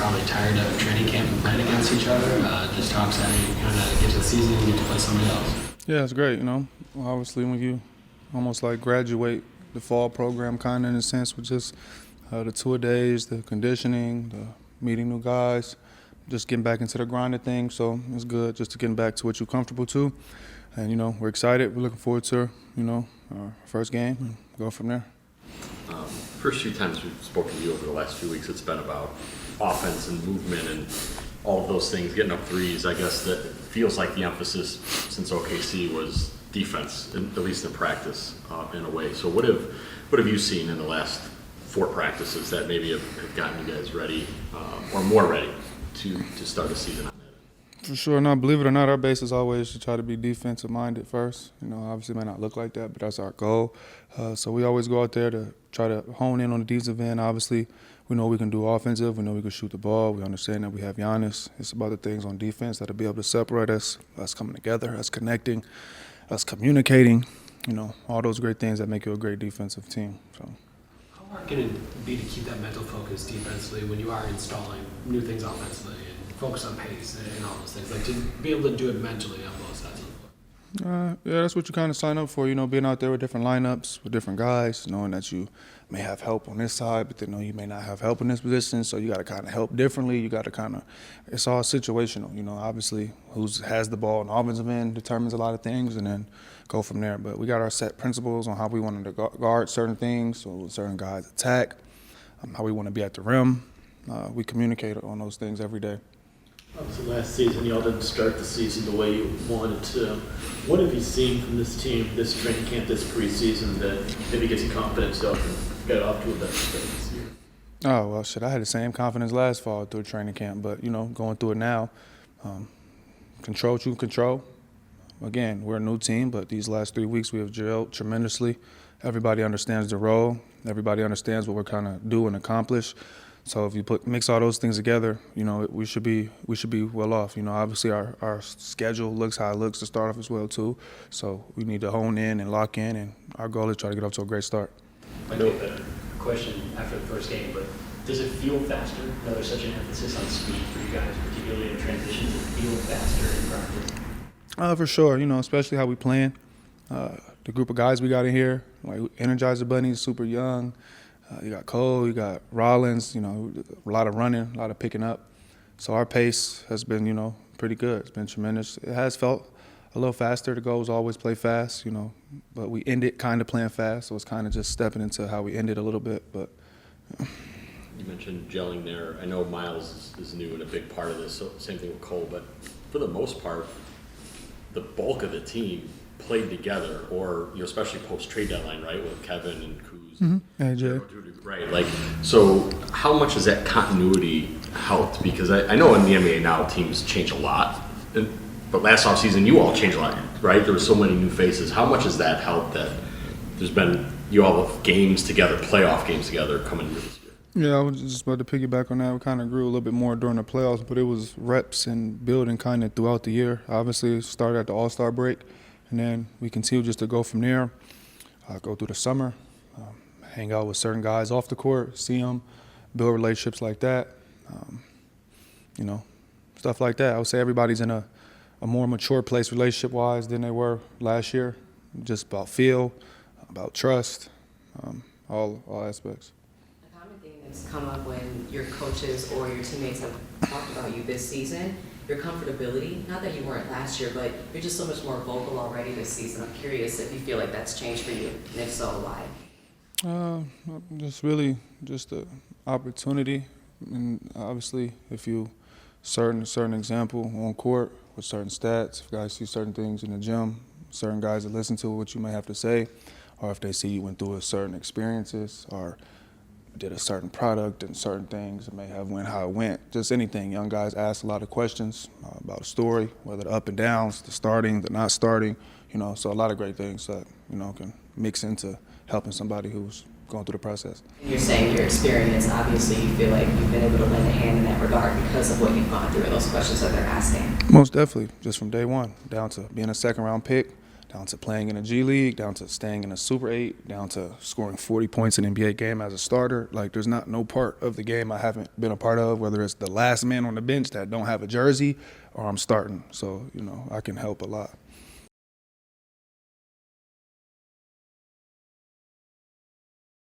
probably tired of training camp and playing against each other. Just talks how you kind of get to the season and get to play somebody else. Yeah, it's great, Obviously, when you almost like graduate the fall program kind of in a sense with just the two-a-days, the conditioning, the meeting new guys, just getting back into the grind of things. So it's good just to getting back to what you're comfortable to. And, we're excited. We're looking forward to, our first game and go from there. First few times we've spoken to you over the last few weeks, it's been about offense and movement and all of those things, getting up threes. I guess that feels like the emphasis since OKC was defense, at least in practice, in a way. So what have you seen in the last 4 practices that maybe have gotten you guys ready or more ready to start a season? For sure. No, believe it or not, our base is always to try to be defensive-minded first. Obviously it might not look like that, but that's our goal. So we always go out there to try to hone in on the defensive end. Obviously, we know we can do offensive. We know we can shoot the ball. We understand that we have Giannis. It's about the things on defense that'll be able to separate us coming together, us connecting, us communicating, all those great things that make you a great defensive team. So. How hard can it be to keep that mental focus defensively when you are installing new things offensively and focus on pace and all those things? Like to be able to do it mentally on both sides of the floor. Yeah, that's what you kind of sign up for, being out there with different lineups, with different guys, knowing that you may have help on this side, but then you may not have help in this position, so you got to kind of help differently. You got to kind of – it's all situational. Obviously who has the ball on the offensive end determines a lot of things and then go from there. But we got our set principles on how we want to guard certain things, so certain guys attack, how we want to be at the rim. We communicate on those things every day. Obviously, last season, y'all didn't start the season the way you wanted to. What have you seen from this team, this training camp, this preseason that maybe gives you confidence y'all can get off to a better start this year? Oh, well, I had the same confidence last fall through training camp, but, going through it now, control what you control. Again, we're a new team, but these last 3 weeks we have gelled tremendously. Everybody understands the role. Everybody understands what we're kind of do and accomplish. So if you mix all those things together, we should be well off. Obviously our schedule looks how it looks to start off as well too. So we need to hone in and lock in, and our goal is try to get off to a great start. I know a question after the first game, but does it feel faster? I know there's such an emphasis on speed for you guys, particularly in transition. Does it feel faster in practice? For sure. Especially how we playing. The group of guys we got in here, like Energizer Bunnies, super young. You got Cole, you got Rollins, a lot of running, a lot of picking up. So our pace has been, pretty good. It's been tremendous. It has felt a little faster. The goal is always play fast, but we ended kind of playing fast, so it's kind of just stepping into how we ended a little bit. But You mentioned gelling there. I know Miles is new and a big part of this, so same thing with Cole, but for the most part, the bulk of the team played together, or especially post-trade deadline, right, with Kevin and Kuz. AJ. Right, so how much has that continuity helped? Because I know in the NBA now teams change a lot, but last offseason you all changed a lot, right? There were so many new faces. How much has that helped that there's been, you all have games together, playoff games together coming into this year? Yeah, I was just about to piggyback on that. We kind of grew a little bit more during the playoffs, but it was reps and building kind of throughout the year. Obviously, it started at the All-Star break, and then we continued just to go from there, go through the summer, hang out with certain guys off the court, see them, build relationships like that, stuff like that. I would say everybody's in a more mature place relationship-wise than they were last year, just about feel, about trust, all aspects. A common thing that's come up when your coaches or your teammates have talked about you this season, your comfortability, not that you weren't last year, but you're just so much more vocal already this season. I'm curious if you feel like that's changed for you, and if so, why? Just really just an opportunity, and obviously if you certain example on court with certain stats, if guys see certain things in the gym, certain guys that listen to what you may have to say, or if they see you went through a certain experiences or did a certain product and certain things, it may have went how it went. Just anything. Young guys ask a lot of questions about a story, whether the up and downs, the starting, the not starting, so a lot of great things that, can mix into helping somebody who's going through the process. You're saying your experience, obviously you feel like you've been able to lend a hand in that regard because of what you've gone through and those questions that they're asking. Most definitely, just from day one, down to being a second-round pick, down to playing in a G League, down to staying in a Super 8, down to scoring 40 points in an NBA game as a starter. Like, there's not no part of the game I haven't been a part of, whether it's the last man on the bench that don't have a jersey or I'm starting. So, I can help a lot.